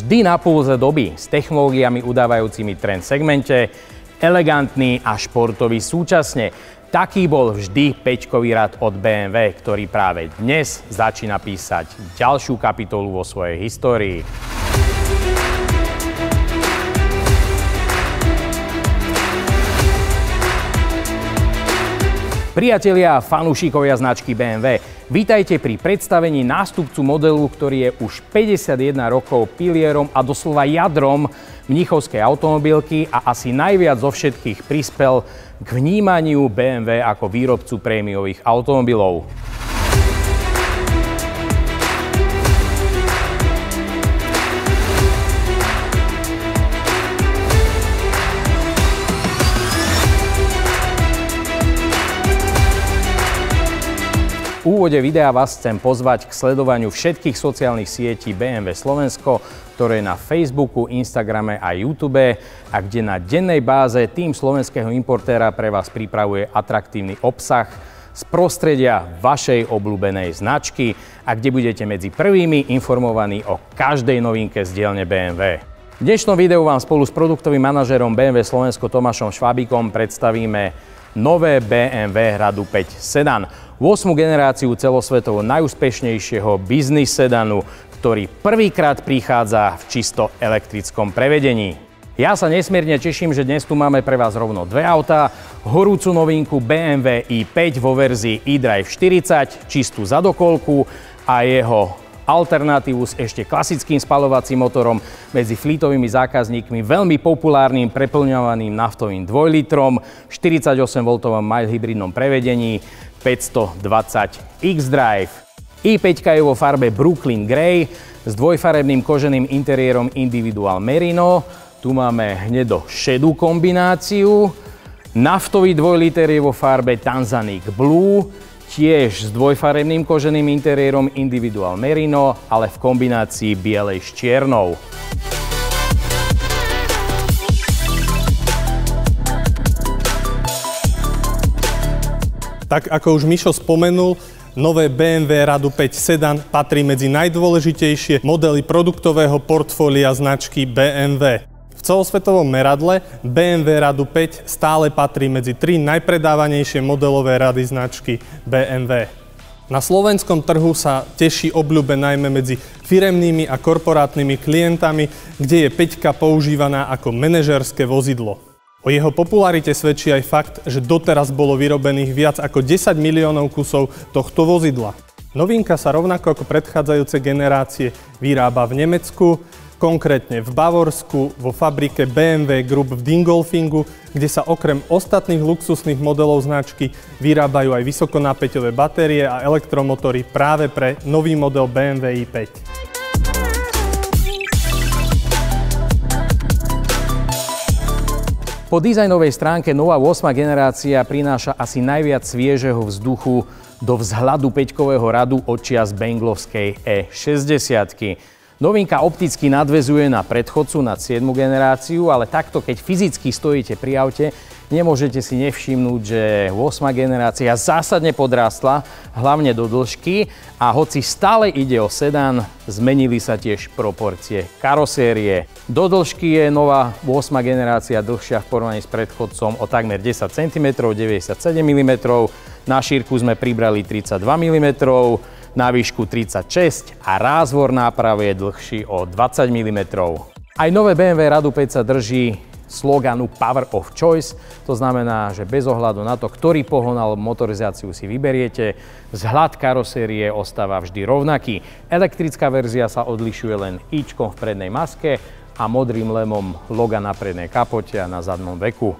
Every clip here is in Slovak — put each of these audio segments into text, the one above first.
vždy na pulze doby, s technológiami udávajúcimi trend v segmente, elegantný a športový súčasne. Taký bol vždy päťkový rad od BMW, ktorý práve dnes začína písať ďalšiu kapitolu vo svojej histórii. Priatelia a fanúšikovia značky BMW, vítajte pri predstavení nástupcu modelu, ktorý je už 51 rokov pilierom a doslova jadrom mníchovskej automobilky a asi najviac zo všetkých prispel k vnímaniu BMW ako výrobcu prémiových automobilov. V úvode videa vás chcem pozvať k sledovaniu všetkých sociálnych sietí BMW Slovensko, ktoré je na Facebooku, Instagrame a YouTube a kde na dennej báze tým slovenského importéra pre vás pripravuje atraktívny obsah z prostredia vašej obľúbenej značky a kde budete medzi prvými informovaní o každej novinke z dielne BMW. V dnešnom videu vám spolu s produktovým manažérom BMW Slovensko Tomášom Švábikom predstavíme nové BMW Radu 5 Sedan, 8. generáciu celosvetovo najúspešnejšieho biznis sedanu, ktorý prvýkrát prichádza v čisto elektrickom prevedení. Ja sa nesmierne teším, že dnes tu máme pre vás rovno dve autá, horúcu novinku BMW i5 vo verzii eDrive 40, čistú zadokolku a jeho alternatívu s ešte klasickým spaľovacím motorom medzi fleetovými zákazníkmi veľmi populárnym preplňovaným naftovým 2 litrom, 48V mild hybridnom prevedení, 520 xDrive. i5 je vo farbe Brooklyn Grey s dvojfarebným koženým interiérom Individual Merino. Tu máme hnedo šedú kombináciu. Naftový 2 liter je vo farbe Tanzanic Blue, tiež s dvojfarebným koženým interiérom Individual Merino, ale v kombinácii bielej s čiernou. Tak ako už Mišo spomenul, nové BMW Radu 5 Sedan patrí medzi najdôležitejšie modely produktového portfólia značky BMW. V celosvetovom meradle BMW Radu 5 stále patrí medzi 3 najpredávanejšie modelové rady značky BMW. Na slovenskom trhu sa teší obľúbe najmä medzi firemnými a korporátnymi klientami, kde je 5 používaná ako manažérske vozidlo. O jeho popularite svedčí aj fakt, že doteraz bolo vyrobených viac ako 10 miliónov kusov tohto vozidla. Novinka sa rovnako ako predchádzajúce generácie vyrába v Nemecku, konkrétne v Bavorsku, vo fabrike BMW Group v Dingolfingu, kde sa okrem ostatných luxusných modelov značky vyrábajú aj vysokonapäťové batérie a elektromotory práve pre nový model BMW i5. Po dizajnovej stránke nová 8. generácia prináša asi najviac sviežeho vzduchu do vzhľadu päťkového radu od čias benglovskej E60. Novinka opticky nadväzuje na predchodcu, na 7. generáciu, ale takto, keď fyzicky stojíte pri aute, nemôžete si nevšimnúť, že 8. generácia zásadne podrástla, hlavne do dĺžky, a hoci stále ide o sedán, zmenili sa tiež proporcie karosérie. Do dĺžky je nová 8. generácia dlhšia v porovnaní s predchodcom o takmer 10 cm, 97 mm, na šírku sme pribrali 32 mm, na výšku 36 a rázvor nápravy je dlhší o 20 mm. Aj nové BMW Radu 5 sa drží sloganu Power of Choice, to znamená, že bez ohľadu na to, ktorý pohon alebo motorizáciu si vyberiete, vzhľad karosérie ostáva vždy rovnaký. Elektrická verzia sa odlišuje len ičkom v prednej maske a modrým lemom loga na prednej kapote a na zadnom veku.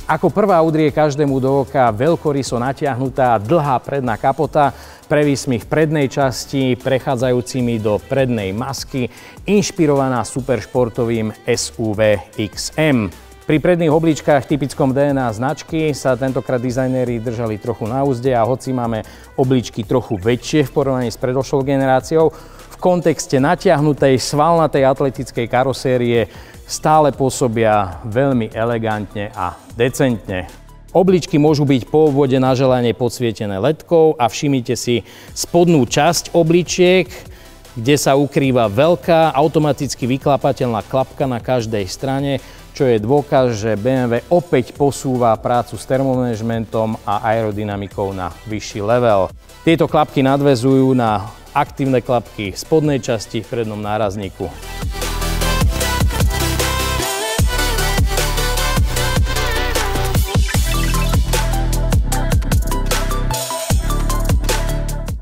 Ako prvá udrie každému do oka veľkoryso natiahnutá dlhá predná kapota, prevismi v prednej časti, prechádzajúcimi do prednej masky, inšpirovaná superšportovým SUV XM. Pri predných obličkách typickom DNA značky sa tentokrát dizajnéri držali trochu na úzde a hoci máme obličky trochu väčšie v porovnaní s predošlou generáciou, v kontexte natiahnutej svalnatej atletickej karosérie stále pôsobia veľmi elegantne a decentne. Obličky môžu byť po obvode na želanie podsvietené ledkou a všimnite si spodnú časť obličiek, kde sa ukrýva veľká automaticky vyklapateľná klapka na každej strane, čo je dôkaz, že BMW opäť posúva prácu s termomanagementom a aerodynamikou na vyšší level. Tieto klapky nadväzujú na aktívne klapky v spodnej časti v prednom nárazníku.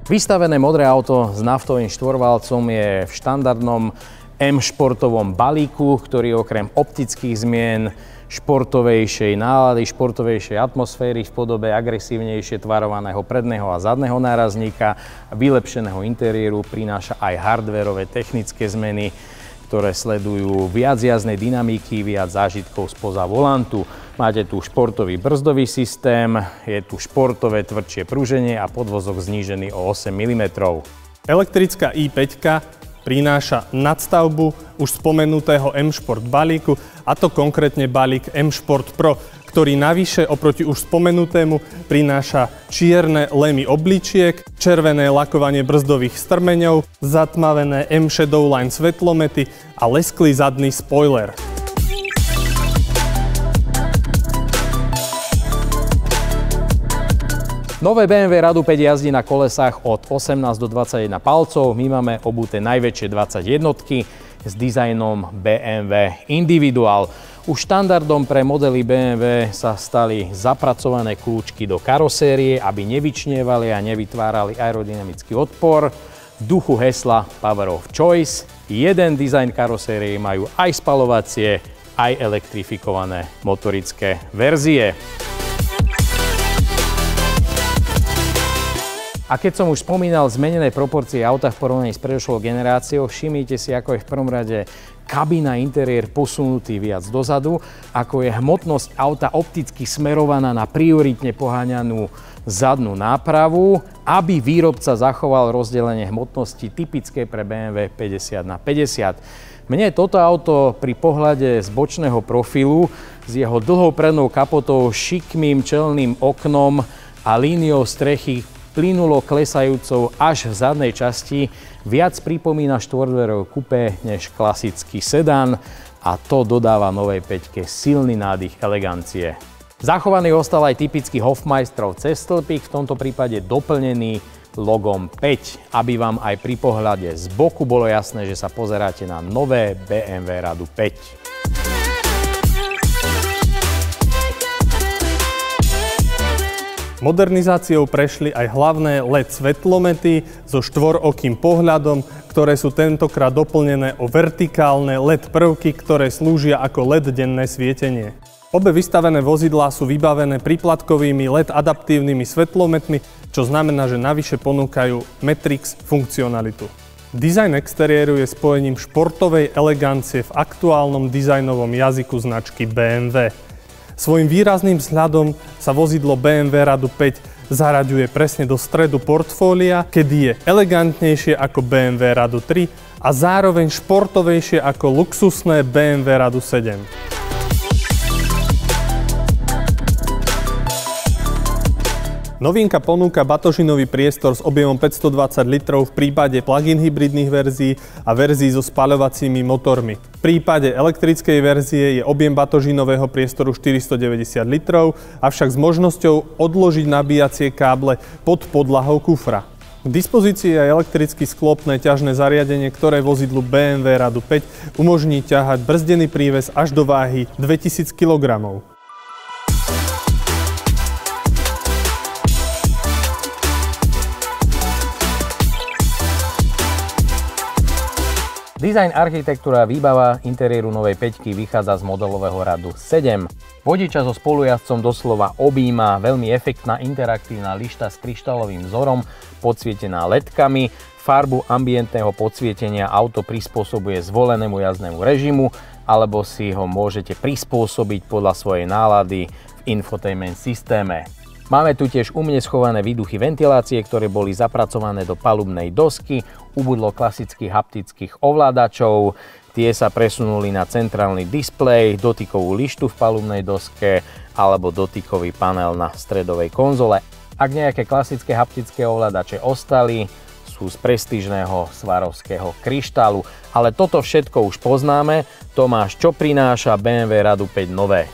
Vystavené modré auto s naftovým štvorvalcom je v štandardnom M-športovom balíku, ktorý okrem optických zmien, športovejšej nálady, športovejšej atmosféry v podobe agresívnejšie tvarovaného predného a zadného nárazníka a vylepšeného interiéru prináša aj hardwareové technické zmeny, ktoré sledujú viac jazdnej dynamiky, viac zážitkov spoza volantu. Máte tu športový brzdový systém, je tu športové tvrdšie pruženie a podvozok znížený o 8 mm. Elektrická i5 prináša nadstavbu už spomenutého M-Sport balíku, a to konkrétne balík M-Sport Pro, ktorý navyše oproti už spomenutému prináša čierne lémy obličiek, červené lakovanie brzdových strmeňov, zatmavené M-Shadow Line svetlomety a lesklý zadný spoiler. Nové BMW Radu 5 jazdí na kolesách od 18 do 21 palcov. My máme obuté najväčšie 21 s dizajnom BMW Individual. Už štandardom pre modely BMW sa stali zapracované kľúčky do karosérie, aby nevyčnievali a nevytvárali aerodynamický odpor. V duchu hesla Power of Choice. Jeden dizajn karosérie majú aj spaľovacie, aj elektrifikované motorické verzie. A keď som už spomínal zmenené proporcie auta v porovnaní s predošlou generáciou, všimnite si, ako je v prvom rade kabína interiér posunutý viac dozadu, ako je hmotnosť auta opticky smerovaná na prioritne poháňanú zadnú nápravu, aby výrobca zachoval rozdelenie hmotnosti typické pre BMW 50/50. Mne toto auto pri pohľade z bočného profilu s jeho dlhou prednou kapotou, šikmým čelným oknom a líniou strechy plynulo klesajúcou až v zadnej časti viac pripomína štvordverové kupé než klasický sedán a to dodáva novej 5-ke silný nádych elegancie. Zachovaný ostal aj typický Hofmeisterov cestĺpik, v tomto prípade doplnený logom 5, aby vám aj pri pohľade z boku bolo jasné, že sa pozeráte na nové BMW Radu 5. Modernizáciou prešli aj hlavné LED svetlomety so štvorokým pohľadom, ktoré sú tentokrát doplnené o vertikálne LED prvky, ktoré slúžia ako LED denné svietenie. Obe vystavené vozidlá sú vybavené príplatkovými LED adaptívnymi svetlometmi, čo znamená, že navyše ponúkajú Matrix funkcionalitu. Dizajn exteriéru je spojením športovej elegancie v aktuálnom dizajnovom jazyku značky BMW. Svojím výrazným vzhľadom sa vozidlo BMW Radu 5 zaraďuje presne do stredu portfólia, kedy je elegantnejšie ako BMW Radu 3 a zároveň športovejšie ako luxusné BMW Radu 7. Novinka ponúka batožinový priestor s objemom 520 litrov v prípade plug-in hybridných verzií a verzií so spaľovacími motormi. V prípade elektrickej verzie je objem batožinového priestoru 490 litrov, avšak s možnosťou odložiť nabíjacie káble pod podlahou kufra. K dispozícii je elektricky sklopné ťažné zariadenie, ktoré vozidlu BMW Radu 5 umožní ťahať brzdený príves až do váhy 2000 kg. Dizajn, architektúra a výbava interiéru novej 5-ky vychádza z modelového radu 7. Vodiča so spolujazdcom doslova objíma veľmi efektná interaktívna lišta s kryštálovým vzorom, podsvietená ledkami. Farbu ambientného podsvietenia auto prispôsobuje zvolenému jazdnému režimu, alebo si ho môžete prispôsobiť podľa svojej nálady v infotainment systéme. Máme tu tiež umne schované výduchy ventilácie, ktoré boli zapracované do palubnej dosky, ubudlo klasických haptických ovládačov, Tie sa presunuli na centrálny displej, dotykovú lištu v palubnej doske alebo dotykový panel na stredovej konzole. Ak nejaké klasické haptické ovládače ostali, sú z prestížneho svarovského kryštálu. Ale toto všetko už poznáme. Tomáš, čo prináša BMW Radu 5 nové?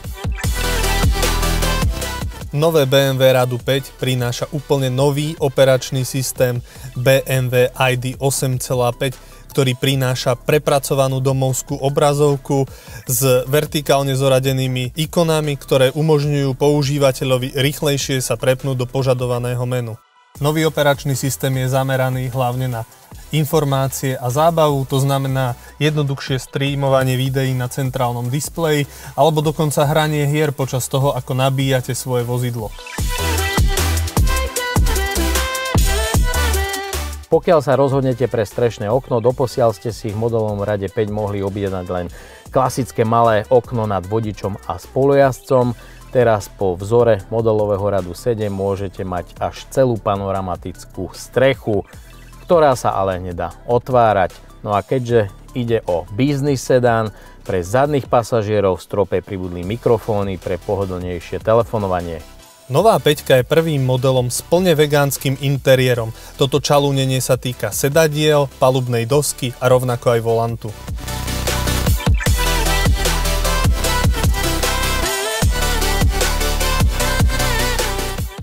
Nové BMW Radu 5 prináša úplne nový operačný systém BMW ID 8.5, ktorý prináša prepracovanú domovskú obrazovku s vertikálne zoradenými ikonami, ktoré umožňujú používateľovi rýchlejšie sa prepnúť do požadovaného menu. Nový operačný systém je zameraný hlavne na informácie a zábavu, to znamená jednoduchšie streamovanie videí na centrálnom displeji alebo dokonca hranie hier počas toho, ako nabíjate svoje vozidlo. Pokiaľ sa rozhodnete pre strešné okno, doposiaľ ste si v modelovom rade 5 mohli objednať len klasické malé okno nad vodičom a spolujazdcom. Teraz po vzore modelového radu 7 môžete mať až celú panoramatickú strechu, ktorá sa ale nedá otvárať. No a keďže ide o business sedán, pre zadných pasažierov v strope pribudli mikrofóny pre pohodlnejšie telefonovanie. Nová 5 je prvým modelom s plne vegánskym interiérom. Toto čalúnenie sa týka sedadiel, palubnej dosky a rovnako aj volantu.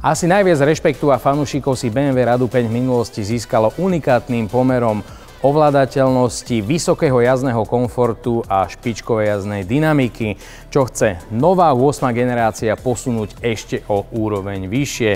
Asi najviac rešpektu a fanúšikov si BMW Radu 5 v minulosti získalo unikátnym pomerom ovládateľnosti, vysokého jazdného komfortu a špičkovej jazdnej dynamiky, čo chce nová 8. generácia posunúť ešte o úroveň vyššie.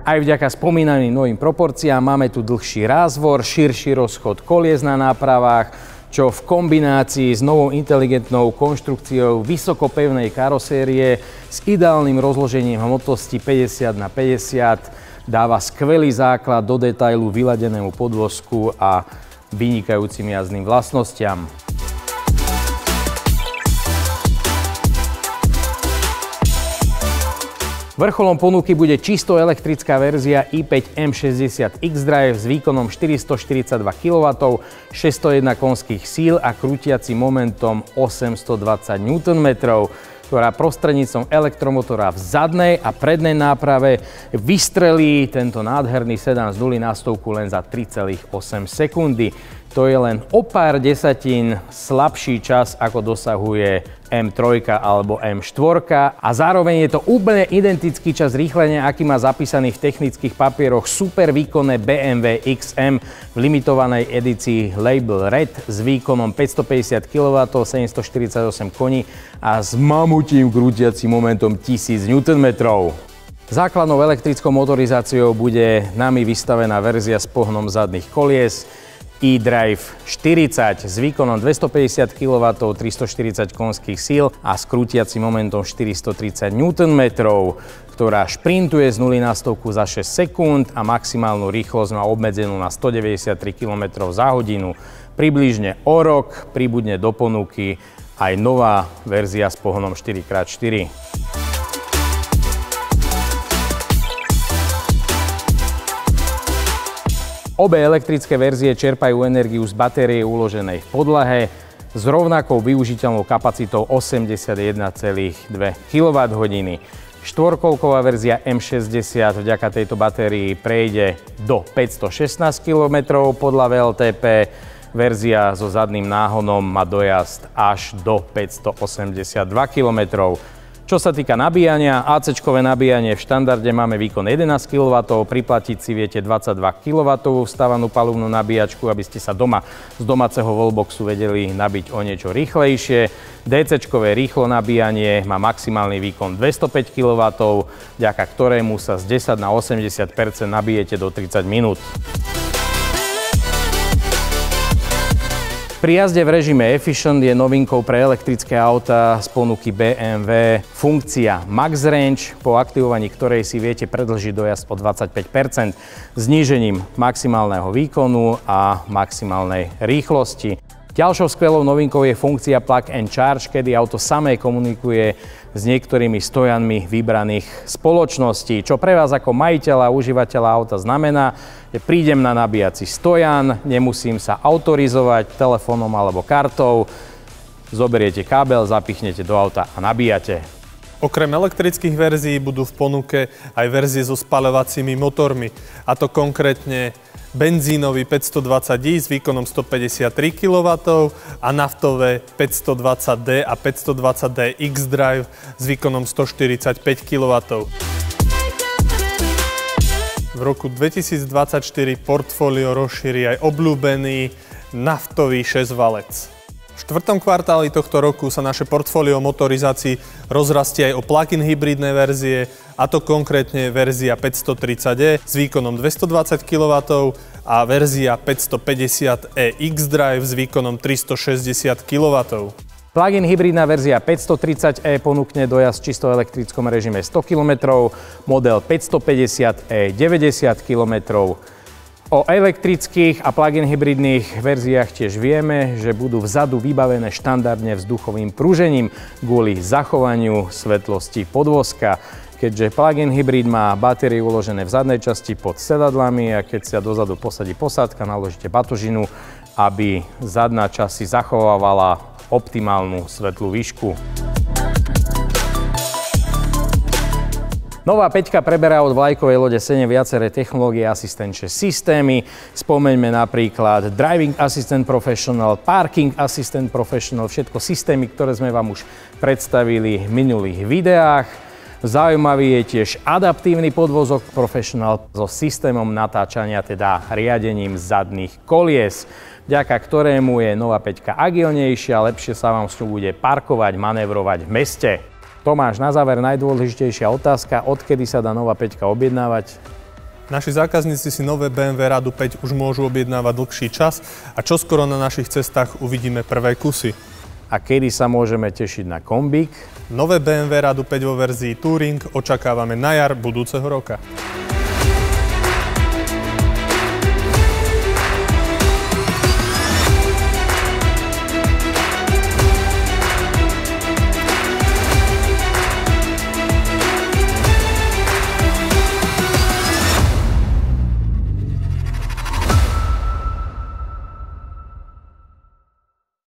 Aj vďaka spomínaným novým proporciám máme tu dlhší rázvor, širší rozchod kolies na nápravách, čo v kombinácii s novou inteligentnou konštrukciou vysokopevnej karosérie s ideálnym rozložením hmotnosti 50x50 dáva skvelý základ do detailu vyladenému podvozku a vynikajúcim jazdným vlastnostiam. Vrcholom ponuky bude čisto elektrická verzia i5 M60 xDrive s výkonom 442 kW, 601 konských síl a krútiacim momentom 820 Nm, ktorá prostredníctvom elektromotora v zadnej a prednej náprave vystrelí tento nádherný sedán z 0 na 100 len za 3,8 sekundy. To je len o pár desatín slabší čas, ako dosahuje M3 alebo M4 a zároveň je to úplne identický čas rýchlenia, aký má zapísaný v technických papieroch super výkonné BMW XM v limitovanej edícii Label Red s výkonom 550 kW, 748 koní a s mamutím krútiacim momentom 1000 Nm. Základnou elektrickou motorizáciou bude nami vystavená verzia s pohnom zadných kolies eDrive 40 s výkonom 250 kW, 340 konských síl a s krútiacim momentom 430 Nm, ktorá šprintuje z 0 na 100 za 6 sekúnd a maximálnu rýchlosť má obmedzenú na 193 km za hodinu. Približne o rok pribudne do ponuky aj nová verzia s pohonom 4x4. Obe elektrické verzie čerpajú energiu z batérie uloženej v podlahe s rovnakou využiteľnou kapacitou 81,2 kWh. Štvorkolková verzia M60 vďaka tejto batérii prejde do 516 km podľa VLTP. Verzia so zadným náhonom má dojazd až do 582 km. Čo sa týka nabíjania, AC-čkové nabíjanie v štandarde máme výkon 11 kW, priplatiť si viete 22 kW vstávanú palubnú nabíjačku, aby ste sa doma z domáceho wallboxu vedeli nabiť o niečo rýchlejšie. DC-čkové rýchlo nabíjanie má maximálny výkon 205 kW, vďaka ktorému sa z 10 na 80% nabijete do 30 minút. Pri jazde v režime Efficient je novinkou pre elektrické autá z ponuky BMW funkcia Max Range, po aktivovaní ktorej si viete predĺžiť dojazd o 25%, znížením maximálneho výkonu a maximálnej rýchlosti. Ďalšou skvelou novinkou je funkcia Plug and Charge, kedy auto samé komunikuje s niektorými stojanmi vybraných spoločností. Čo pre vás ako majiteľa a užívateľa auta znamená, že prídem na nabíjací stojan, nemusím sa autorizovať telefónom alebo kartou, zoberiete kábel, zapichnete do auta a nabíjate. Okrem elektrických verzií budú v ponuke aj verzie so spaľovacími motormi, a to konkrétne benzínový 520i s výkonom 153 kW a naftové 520D a 520D X-Drive s výkonom 145 kW. V roku 2024 portfólio rozšíri aj obľúbený naftový 6-valec. V 4. kvartáli tohto roku sa naše portfólio motorizácií rozrastie aj o plug-in hybridné verzie, a to konkrétne verzia 530e s výkonom 220 kW a verzia 550e X-Drive s výkonom 360 kW. Plug-in hybridná verzia 530e ponúkne dojazd v čisto elektrickom režime 100 km, model 550e 90 km. O elektrických a plug-in hybridných verziách tiež vieme, že budú vzadu vybavené štandardne vzduchovým prúžením kvôli zachovaniu svetlosti podvozka. Keďže plug-in hybrid má batérie uložené v zadnej časti pod sedadlami a keď sa dozadu posadí posádka, naložíte batožinu, aby zadná časť si zachovávala optimálnu svetlú výšku. Nová 5 preberá od vlajkovej lode 7 viaceré technológie a asistenčné systémy. Spomeňme napríklad Driving Assistant Professional, Parking Assistant Professional, všetko systémy, ktoré sme vám už predstavili v minulých videách. Zaujímavý je tiež adaptívny podvozok Professional so systémom natáčania, teda riadením zadných kolies, vďaka ktorému je nová 5 agilnejšia a lepšie sa vám s ňou bude parkovať, manévrovať v meste. Tomáš, na záver najdôležitejšia otázka, odkedy sa dá nová 5 objednávať? Naši zákazníci si nové BMW Radu 5 už môžu objednávať dlhší čas a čoskoro na našich cestách uvidíme prvé kusy. A kedy sa môžeme tešiť na kombík? Nové BMW Radu 5 vo verzii Touring očakávame na jar budúceho roka.